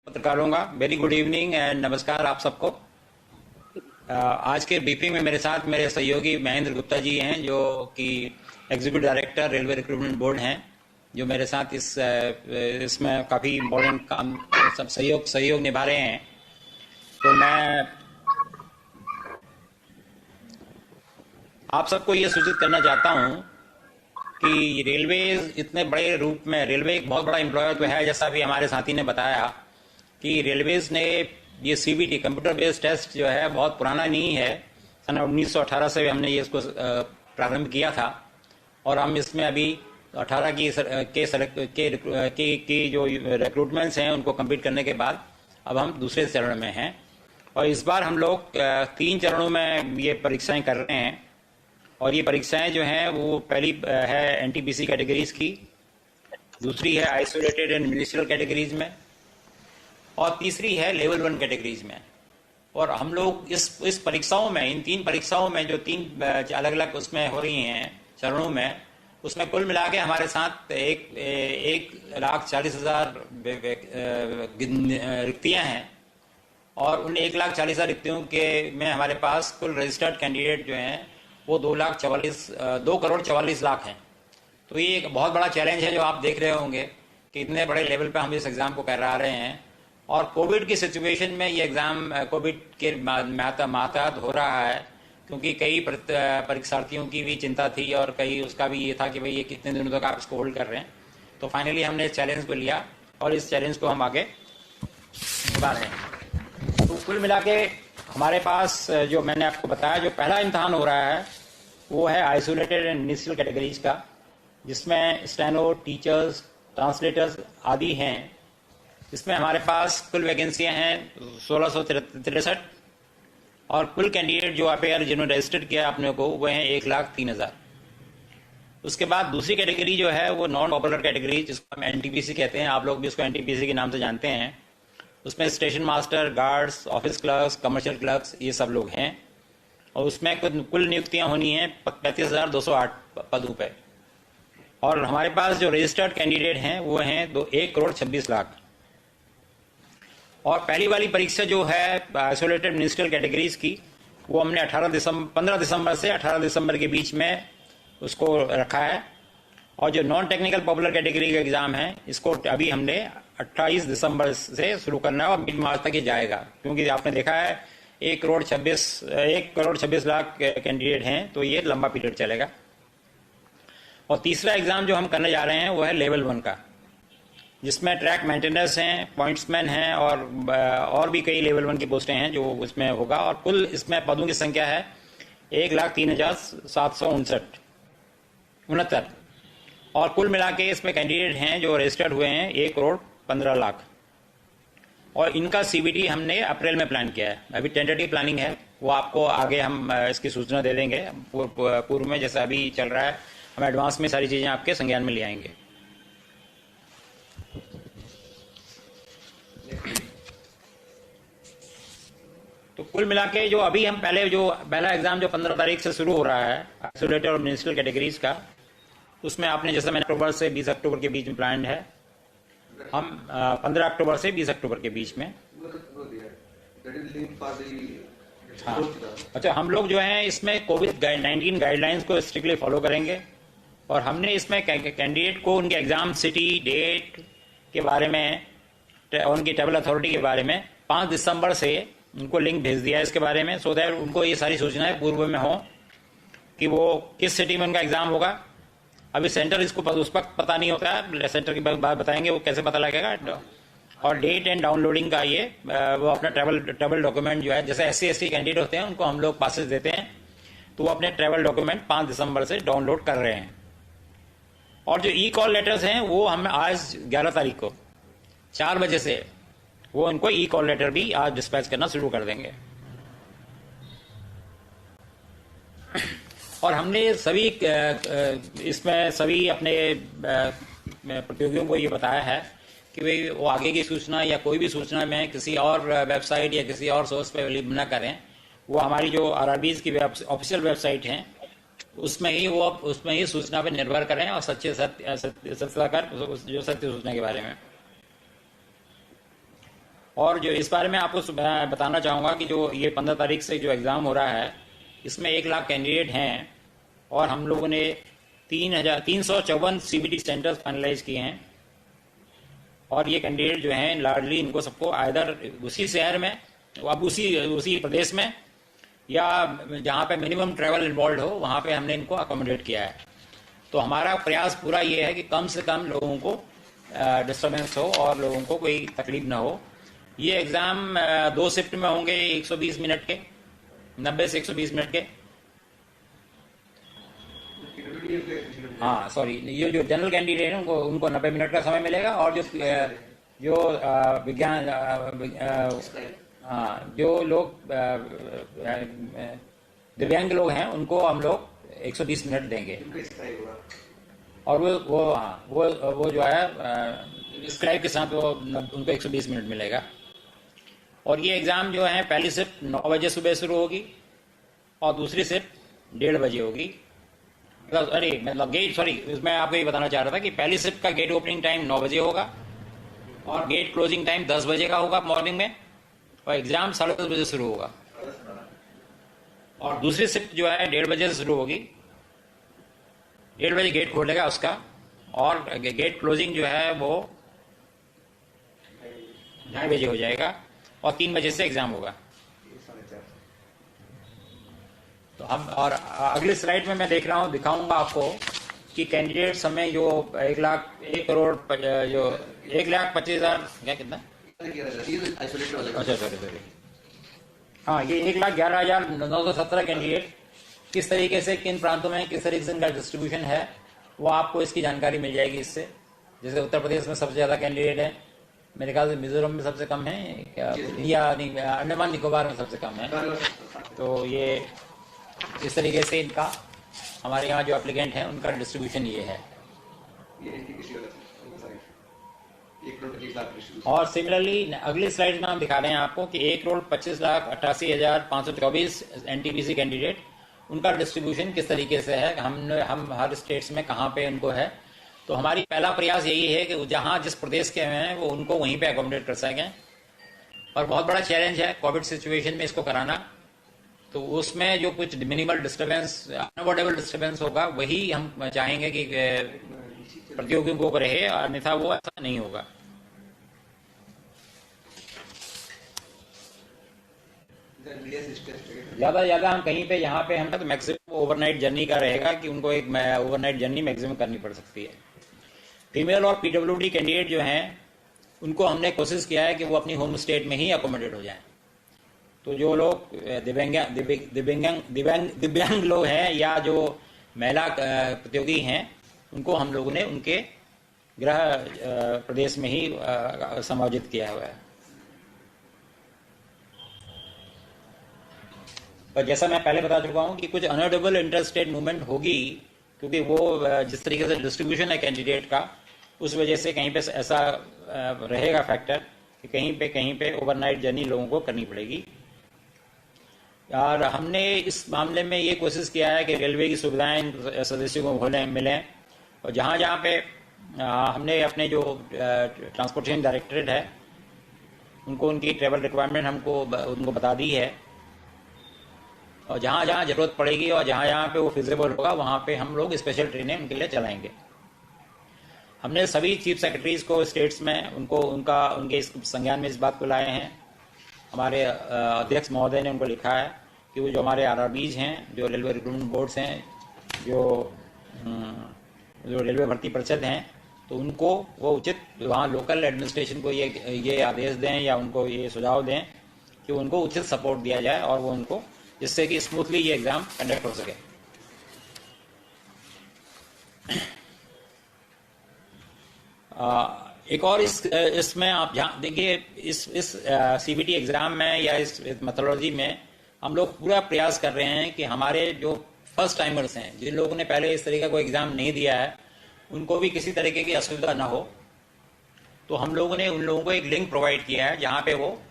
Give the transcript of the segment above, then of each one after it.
पत्रकारों का very good evening and नमस्कार आप सबको। आज के ब्रीफिंग में मेरे साथ मेरे सहयोगी महेंद्र गुप्ता जी हैं, जो कि executive director railway recruitment board हैं, जो मेरे साथ इसमें काफ़ी इम्पोर्टेंट काम सब सहयोग निभा रहे हैं। तो मैं आप सबको ये सूचित करना चाहता हूँ कि रेलवे इतने बड़े रूप में, रेलवे एक बहुत बड़ा एम्प्लॉयर तो है, जैसा भी हमारे साथी ने बताया कि रेलवेज ने ये सीबीटी कंप्यूटर बेस्ड टेस्ट जो है बहुत पुराना नहीं है। सन 1918 से हमने ये इसको प्रारंभ किया था और हम इसमें अभी 18 की जो रिक्रूटमेंट्स हैं उनको कंप्लीट करने के बाद अब हम दूसरे चरण में हैं। और इस बार हम लोग 3 चरणों में ये परीक्षाएं कर रहे हैं। और ये परीक्षाएं जो हैं वो पहली है एनटीपीसी कैटेगरीज की, दूसरी है आइसोलेटेड एंड मिनिस्ट्रियल कैटेगरीज में, और तीसरी है लेवल 1 कैटेगरीज में। और हम लोग इस परीक्षाओं में, इन 3 परीक्षाओं में जो 3 अलग अलग उसमें हो रही हैं चरणों में, उसमें कुल मिला के हमारे साथ 1,40,000 रिक्तियां हैं। और उन 1,40,000 रिक्तियों के में हमारे पास कुल रजिस्टर्ड कैंडिडेट जो हैं वो 2,44,00,000 हैं। तो ये एक बहुत बड़ा चैलेंज है जो आप देख रहे होंगे कि इतने बड़े लेवल पे हम इस एग्ज़ाम को करा रहे हैं। और कोविड की सिचुएशन में ये एग्ज़ाम कोविड के मातहत हो रहा है, क्योंकि कई परीक्षार्थियों की भी चिंता थी और कई उसका भी ये था कि भाई ये कितने दिनों तक आप इसको होल्ड कर रहे हैं। तो फाइनली हमने इस चैलेंज को लिया और इस चैलेंज को हम आगे निभा रहे हैं। तो कुल मिला के हमारे पास जो मैंने आपको बताया, जो पहला इम्तहान हो रहा है वो है आइसोलेटेड एंड मिनिस्ट्रियल कैटेगरीज का, जिसमें स्टेनो, टीचर्स, ट्रांसलेटर्स आदि हैं। इसमें हमारे पास कुल वैकेंसियां हैं 1663 और कुल कैंडिडेट जो अपेयर जिन्होंने रजिस्टर्ड किया अपने को वो हैं 1,03,000। उसके बाद दूसरी कैटेगरी जो है वो नॉन पॉपुलर कैटेगरी, जिसको हम एनटीपीसी कहते हैं, आप लोग भी उसको एनटीपीसी के नाम से जानते हैं। उसमें station master, guards, office clerks, commercial clerks, ये सब लोग हैं। और उसमें कुल नियुक्तियां होनी हैं 35,208 पदों पे। और हमारे पास जो रजिस्टर्ड कैंडिडेट हैं वो हैं 1,26,00,000। और पहली वाली परीक्षा जो है आइसोलेटेड मिनिस्ट्रियल कैटेगरीज की, वो हमने 15 दिसंबर से 18 दिसंबर के बीच में उसको रखा है। और जो नॉन टेक्निकल पॉपुलर कैटेगरी का एग्जाम है, इसको अभी हमने 28 दिसंबर से शुरू करना है और मिड मार्च तक ये जाएगा, क्योंकि आपने देखा है 1,26,00,000 कैंडिडेट हैं, तो ये लंबा पीरियड चलेगा। और तीसरा एग्जाम जो हम करने जा रहे हैं वो है लेवल 1 का, जिसमें ट्रैक मेंटेनेंस हैं, पॉइंट्समैन हैं और भी कई लेवल 1 की पोस्टें हैं जो उसमें होगा। और कुल इसमें पदों की संख्या है 1,03,769। और कुल मिला के इसमें कैंडिडेट हैं जो रजिस्टर्ड हुए हैं 1,15,00,000। और इनका सीबीटी हमने अप्रैल में प्लान किया है। अभी टेंटेटिव प्लानिंग है, वो आपको आगे हम इसकी सूचना दे देंगे। पूर्व में जैसा अभी चल रहा है, हम एडवांस में सारी चीज़ें आपके संज्ञान में ले आएंगे। तो कुल मिला के जो अभी हम पहला एग्जाम जो 15 तारीख से शुरू हो रहा है आइसोलेटेड और मिनिस्ट्रियल कैटेगरीज का, उसमें आपने जैसे मैंने अक्टूबर से 20 अक्टूबर के बीच में प्लान है। हम 15 अक्टूबर से 20 अक्टूबर के बीच में। हाँ, अच्छा, हम लोग जो हैं इसमें कोविड-19 गाइडलाइंस को स्ट्रिक्टली फॉलो करेंगे। और हमने इसमें कैंडिडेट को उनके एग्जाम सिटी, डेट के बारे में, उनकी ट्रैवल अथॉरिटी के बारे में 5 दिसंबर से उनको लिंक भेज दिया है इसके बारे में, सो दैट उनको ये सारी सूचनाएं पूर्व में हो कि वो किस सिटी में उनका एग्जाम होगा। अभी सेंटर इसको उस वक्त पता नहीं होता है, सेंटर की बात बताएंगे वो कैसे पता लगेगा। और डेट एंड डाउनलोडिंग का ये वो अपना ट्रैवल डॉक्यूमेंट जो है, जैसे SC/ST कैंडिडेट होते हैं उनको हम लोग पासेस देते हैं, तो वो अपने ट्रैवल डॉक्यूमेंट 5 दिसंबर से डाउनलोड कर रहे हैं। और जो ई-कॉल लेटर्स हैं वो हम आज 11 तारीख को 4 बजे से वो उनको ई-कॉल लेटर भी आज डिस्पैच करना शुरू कर देंगे। और हमने इसमें सभी अपने प्रतियोगियों को ये बताया है कि भाई वो आगे की सूचना या कोई भी सूचना में किसी और वेबसाइट या किसी और सोर्स पे अवेलेबल न करें। वो हमारी जो RRBs की ऑफिशियल वेबसाइट हैं उसमें ही सूचना पर निर्भर करें और सत्यता कर जो सत्य सूचना के बारे में। और जो इस बारे में आपको बताना चाहूँगा कि जो ये 15 तारीख से जो एग्ज़ाम हो रहा है, इसमें 1 लाख कैंडिडेट हैं और हम लोगों ने 354 CBT सेंटर्स फाइनलाइज किए हैं। और ये कैंडिडेट जो हैं लार्जली इनको सबको आइदर उसी शहर में, अब उसी प्रदेश में, या जहाँ पे मिनिमम ट्रैवल इन्वॉल्व हो वहाँ पे हमने इनको अकोमोडेट किया है। तो हमारा प्रयास पूरा ये है कि कम से कम लोगों को डिस्टर्बेंस हो और लोगों को कोई तकलीफ ना हो। ये एग्ज़ाम 2 शिफ्ट में होंगे, 120 मिनट के, 90 से 120 मिनट के। हाँ सॉरी, ये जो जनरल कैंडिडेट है उनको 90 मिनट का समय मिलेगा, और जो विज्ञान जो लोग दिव्यांग लोग हैं उनको हम लोग 120 मिनट देंगे। और वो जो है स्क्राइब के साथ वो उनको 120 मिनट मिलेगा। और ये एग्ज़ाम जो है पहली शिफ्ट 9 बजे सुबह शुरू होगी और दूसरी शिफ्ट 1:30 बजे होगी। मतलब गेट, सॉरी, इसमें आपको ये बताना चाह रहा था कि पहली शिफ्ट का गेट ओपनिंग टाइम 9 बजे होगा और गेट क्लोजिंग टाइम 10 बजे का होगा मॉर्निंग में, और एग्ज़ाम 10:30 बजे शुरू होगा। और दूसरी शिफ्ट जो है 1:30 बजे से शुरू होगी, 1:30 बजे गेट खोलेगा उसका, और गेट क्लोजिंग जो है वो 2:30 बजे हो जाएगा, और 3 बजे से एग्ज़ाम होगा। तो अब और अगली स्लाइड में मैं दिखाऊंगा आपको कि कैंडिडेट समय जो 1,25,000 क्या कितना, अच्छा सॉरी, हाँ, ये 1,11,917 कैंडिडेट किस तरीके से, किन प्रांतों में किस तरीके से इनका डिस्ट्रीब्यूशन है, वो आपको इसकी जानकारी मिल जाएगी इससे। जैसे उत्तर प्रदेश में सबसे ज़्यादा कैंडिडेट है, मेरे ख्याल से मिजोरम में सबसे कम है, या अंडमान निकोबार में सबसे कम है। तो ये इस तरीके से इनका, हमारे यहाँ जो एप्लीकेंट हैं उनका डिस्ट्रीब्यूशन ये है। और सिमिलरली अगली स्लाइड में हम दिखा रहे हैं आपको कि 1,25,88,524 NTPC कैंडिडेट, उनका डिस्ट्रीब्यूशन किस तरीके से है, हम हर स्टेट्स में कहाँ पे उनको है। तो हमारी पहला प्रयास यही है कि जहाँ जिस प्रदेश के हैं वो उनको वहीं पे अकोमोडेट कर सकें। और बहुत बड़ा चैलेंज है कोविड सिचुएशन में इसको कराना, तो उसमें जो कुछ मिनिमल डिस्टर्बेंस, अनअवॉइडेबल डिस्टर्बेंस होगा, वही हम चाहेंगे कि प्रतियोगियों को रहे, अन्यथा वो ऐसा नहीं होगा। ज्यादा हम कहीं पे, यहाँ पे हम तो मैक्सिमम ओवरनाइट जर्नी का रहेगा कि उनको एक ओवरनाइट जर्नी मैक्सिमम करनी पड़ सकती है। फीमेल और PWD कैंडिडेट जो हैं उनको हमने कोशिश किया है कि वो अपनी होम स्टेट में ही अकोमोडेट हो जाएं। तो जो लोग दिव्यांग लोग हैं या जो महिला प्रतियोगी हैं, उनको हम लोगों ने उनके गृह प्रदेश में ही समायोजित किया हुआ है। पर जैसा मैं पहले बता चुका हूं कि कुछ अनअवॉइडेबल इंटर स्टेट मूवमेंट होगी, क्योंकि वो जिस तरीके से डिस्ट्रीब्यूशन है कैंडिडेट का, उस वजह से कहीं पे ऐसा रहेगा फैक्टर कि कहीं पे ओवरनाइट जर्नी लोगों को करनी पड़ेगी। और हमने इस मामले में ये कोशिश किया है कि रेलवे की सुविधाएं सदस्यों को मिलें, और जहाँ पे हमने अपने जो ट्रांसपोर्टेशन डायरेक्टरेट है उनको उनकी ट्रैवल रिक्वायरमेंट उनको बता दी है, और जहाँ जरूरत पड़ेगी और जहाँ पे वो फिजिबल होगा वहाँ पे हम लोग स्पेशल ट्रेनें उनके लिए चलाएंगे। हमने सभी चीफ सेक्रेटरीज को स्टेट्स में उनके इस संज्ञान में इस बात को लाए हैं। हमारे अध्यक्ष महोदय ने उनको लिखा है कि वो जो हमारे RRBs हैं, जो रेलवे रिक्रूटमेंट बोर्ड्स हैं, जो रेलवे भर्ती परिषद हैं, तो उनको वो उचित वहाँ लोकल एडमिनिस्ट्रेशन को ये आदेश दें या उनको ये सुझाव दें कि उनको उचित सपोर्ट दिया जाए, और वो उनको, जिससे कि स्मूथली ये एग्ज़ाम कंडक्ट हो सके। एक और इसमें आप देखिए, इस CBT एग्ज़ाम में या इस मेथोडोलॉजी में हम लोग पूरा प्रयास कर रहे हैं कि हमारे जो फर्स्ट टाइमर्स हैं, जिन लोगों ने पहले इस तरीके का एग्ज़ाम नहीं दिया है, उनको भी किसी तरीके की असुविधा ना हो। तो हम लोगों ने उन लोगों को एक लिंक प्रोवाइड किया है जहाँ पे वो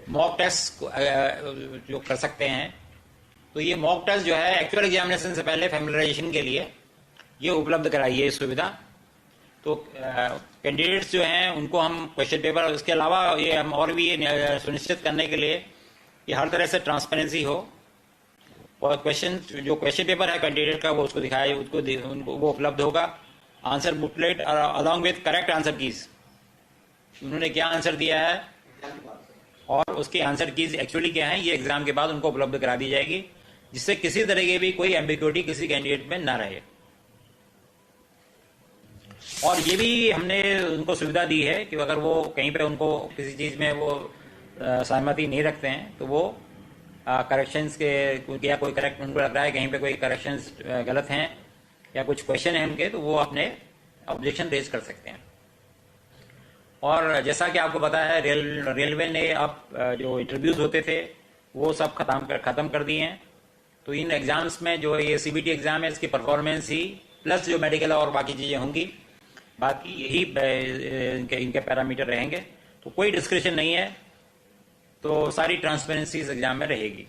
मॉक टेस्ट जो कर सकते हैं। तो ये मॉक टेस्ट जो है एक्चुअल एग्जामिनेशन से पहले फैमिलियराइजेशन के लिए ये उपलब्ध कराई है सुविधा। तो कैंडिडेट्स जो हैं उनको हम क्वेश्चन पेपर, इसके अलावा ये हम और भी ये सुनिश्चित करने के लिए कि हर तरह से ट्रांसपेरेंसी हो और जो क्वेश्चन पेपर है कैंडिडेट का वो उसको दिखाए, उनको वो उपलब्ध होगा। Answer booklet along with correct answer keys, उन्होंने क्या आंसर दिया है और उसके आंसर कीज एक्चुअली क्या है, ये एग्जाम के बाद उनको उपलब्ध करा दी जाएगी, जिससे किसी तरह की भी कोई एम्बिग्युइटी किसी कैंडिडेट में ना रहे। और ये भी हमने उनको सुविधा दी है कि अगर वो कहीं पे उनको किसी चीज में वो सहमति नहीं रखते हैं तो वो करेक्शंस के या कोई करेक्ट उनको लग रहा है कहीं पे कोई करेक्शंस गलत हैं या कुछ क्वेश्चन है उनके, तो वो अपने ऑब्जेक्शन रेज कर सकते हैं। और जैसा कि आपको पता है रेलवे ने अब जो इंटरव्यूज होते थे वो सब खत्म कर दिए हैं। तो इन एग्जाम्स में जो ये सीबीटी एग्जाम है इसकी परफॉर्मेंस ही प्लस जो मेडिकल और बाकी चीजें होंगी, बाकी यही इनके पैरामीटर रहेंगे। तो कोई डिस्क्रिप्शन नहीं है, तो सारी ट्रांसपेरेंसी इस एग्जाम में रहेगी।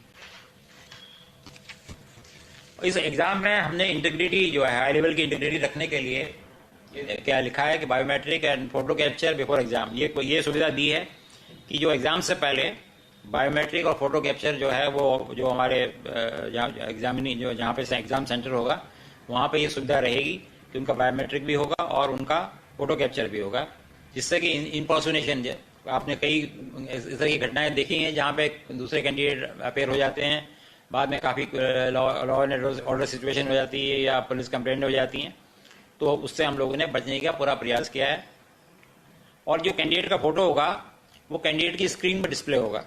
इस एग्जाम में हमने इंटीग्रिटी जो है हाई लेवल की इंटीग्रिटी रखने के लिए क्या लिखा है कि biometric and photo capture before exam, ये सुविधा दी है कि जो एग्जाम से पहले बायोमेट्रिक और फोटो कैप्चर जो है वो जो हमारे जहाँ पे एग्जाम सेंटर होगा वहाँ पे ये सुविधा रहेगी कि उनका बायोमेट्रिक भी होगा और उनका फोटो कैप्चर भी होगा, जिससे कि इम्पर्सोनेशन, आपने कई इस तरह की घटनाएं देखी हैं जहाँ पे दूसरे कैंडिडेट अपेयर हो जाते हैं, बाद में काफ़ी लॉ एंड ऑर्डर सिचुएशन हो जाती है या पुलिस कंप्लेंट हो जाती हैं, तो उससे हम लोगों ने बचने का पूरा प्रयास किया है। और जो कैंडिडेट का फोटो होगा वो कैंडिडेट की स्क्रीन पर डिस्प्ले होगा।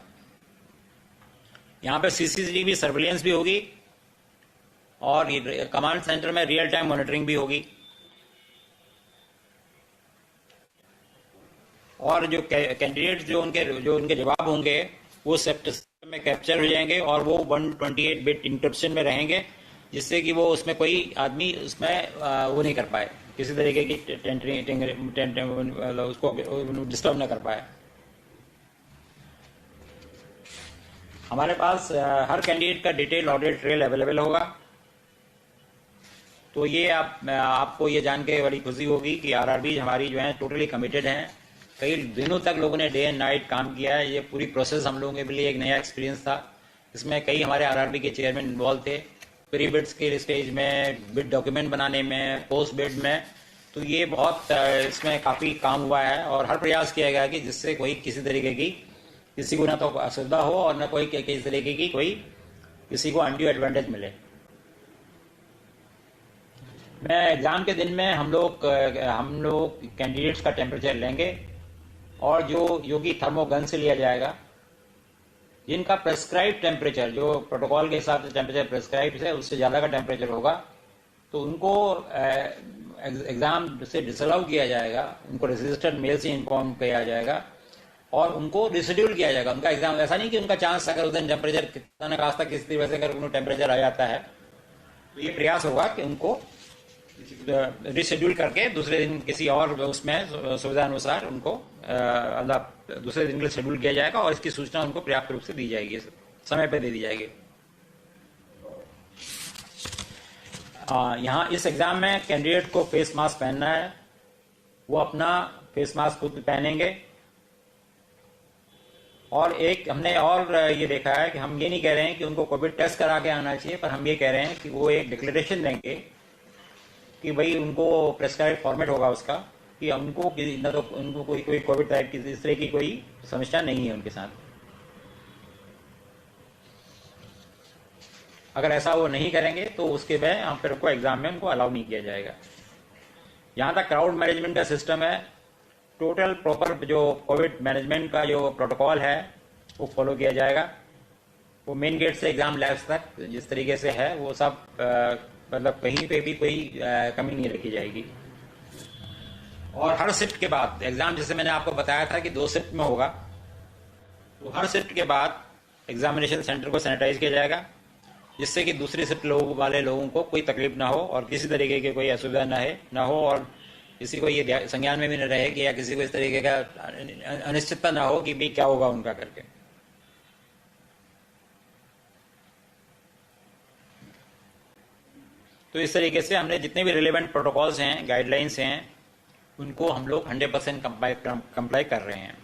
यहाँ पे सीसीटीवी सर्विलेंस भी होगी और कमांड सेंटर में रियल टाइम मॉनिटरिंग भी होगी। और जो कैंडिडेट जो उनके जवाब होंगे वो सिस्टम में कैप्चर हो जाएंगे और वो 128 बिट इंक्रिप्शन में रहेंगे, जिससे कि वो उसमें कोई आदमी उसमें वो नहीं कर पाए, किसी तरीके की उसको डिस्टर्ब ना कर पाए। हमारे पास हर कैंडिडेट का डिटेल ऑडिट ट्रेल अवेलेबल होगा। तो ये आपको ये जान के बड़ी खुशी होगी कि आरआरबी हमारी जो है टोटली कमिटेड हैं। कई दिनों तक लोगों ने डे एंड नाइट काम किया है। ये पूरी प्रोसेस हम लोगों के लिए एक नया एक्सपीरियंस था। इसमें कई हमारे आरआरबी के चेयरमैन इन्वॉल्व थे, प्री बिड्स के स्टेज में, बिड डॉक्यूमेंट बनाने में, पोस्ट बिड में। तो ये बहुत इसमें काफ़ी काम हुआ है और हर प्रयास किया गया कि जिससे कोई किसी तरीके की किसी को ना तो असुविधा हो और ना कोई किसी तरीके की कोई किसी को अनड्यू एडवांटेज मिले। मैं एग्जाम के दिन में हम लोग कैंडिडेट्स का टेम्परेचर लेंगे और जो कि थर्मोगन से लिया जाएगा, जिनका प्रेस्क्राइब टेम्परेचर जो प्रोटोकॉल के हिसाब से टेम्परेचर प्रेस्क्राइब है उससे ज़्यादा का टेम्परेचर होगा, तो उनको एग्जाम से डिसअलाउ किया जाएगा, उनको रजिस्टर्ड मेल से इन्फॉर्म किया जाएगा और उनको रिशेड्यूल किया जाएगा उनका एग्जाम। ऐसा नहीं कि उनका चांस अगर उस दिन टेम्परेचर कितना न खास तक किसी वजह से अगर उनको टेम्परेचर आ जाता है तो ये प्रयास होगा कि उनको रिशेड्यूल करके दूसरे दिन किसी और उसमें सुविधा अनुसार उनको दूसरे दिन के लिए शेड्यूल किया जाएगा और इसकी सूचना उनको पर्याप्त रूप से दी जाएगी, समय पर दे दी जाएगी। यहाँ इस एग्जाम में कैंडिडेट को फेस मास्क पहनना है, वो अपना फेस मास्क खुद पहनेंगे। और एक हमने और ये देखा है कि हम ये नहीं कह रहे हैं कि उनको कोविड टेस्ट करा के आना चाहिए, पर हम ये कह रहे हैं कि वो एक डिक्लेरेशन देंगे कि भाई उनको प्रेस्क्राइब फॉर्मेट होगा उसका कि उनको न तो उनको कोई कोविड टाइप की इस तरह की कोई समस्या नहीं है उनके साथ। अगर ऐसा वो नहीं करेंगे तो उसके बाद हम फिर उनको एग्जाम में उनको अलाउ नहीं किया जाएगा। यहाँ तक क्राउड मैनेजमेंट का सिस्टम है, टोटल प्रॉपर जो कोविड मैनेजमेंट का जो प्रोटोकॉल है वो फॉलो किया जाएगा। वो मेन गेट से एग्जाम लैब्स तक जिस तरीके से है वो सब मतलब कहीं पे भी कोई कमी नहीं रखी जाएगी। और हर शिफ्ट के बाद एग्जाम, जैसे मैंने आपको बताया था कि 2 शिफ्ट में होगा, तो हर शिफ्ट के बाद एग्जामिनेशन सेंटर को सैनिटाइज किया जाएगा, जिससे कि दूसरी शिफ्ट वाले लोगों को कोई तकलीफ ना हो और किसी तरीके की कोई असुविधा ना हो और किसी को ये संज्ञान में भी न रहे कि या किसी को इस तरीके का अनिश्चितता ना हो कि भाई क्या होगा उनका करके। तो इस तरीके से हमने जितने भी रिलेवेंट प्रोटोकॉल्स हैं, गाइडलाइंस हैं, उनको हम लोग 100% कंप्लाई कर रहे हैं।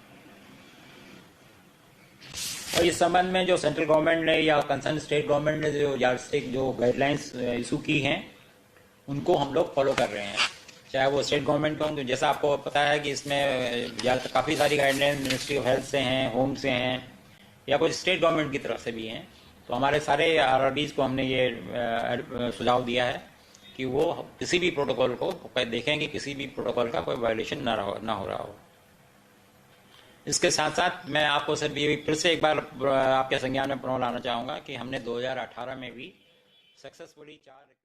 और इस संबंध में जो सेंट्रल गवर्नमेंट ने या कंसर्न स्टेट गवर्नमेंट ने जो यार्डस्टिक जो गाइडलाइंस इशू की हैं उनको हम लोग फॉलो कर रहे हैं, चाहे वो स्टेट गवर्नमेंट का हो। जैसा आपको पता है कि इसमें काफ़ी सारी गाइडलाइंस मिनिस्ट्री ऑफ हेल्थ से हैं, होम से हैं, या कुछ स्टेट गवर्नमेंट की तरफ से भी हैं। तो हमारे सारे आरआरबीज को हमने ये सुझाव दिया है कि वो किसी भी प्रोटोकॉल को देखें कि किसी भी प्रोटोकॉल का कोई वायलेशन ना हो रहा हो। इसके साथ साथ मैं आपको सिर्फ ये फिर से एक बार आपके संज्ञान में पुनः लाना चाहूँगा कि हमने 2018 में भी सक्सेसफुली 4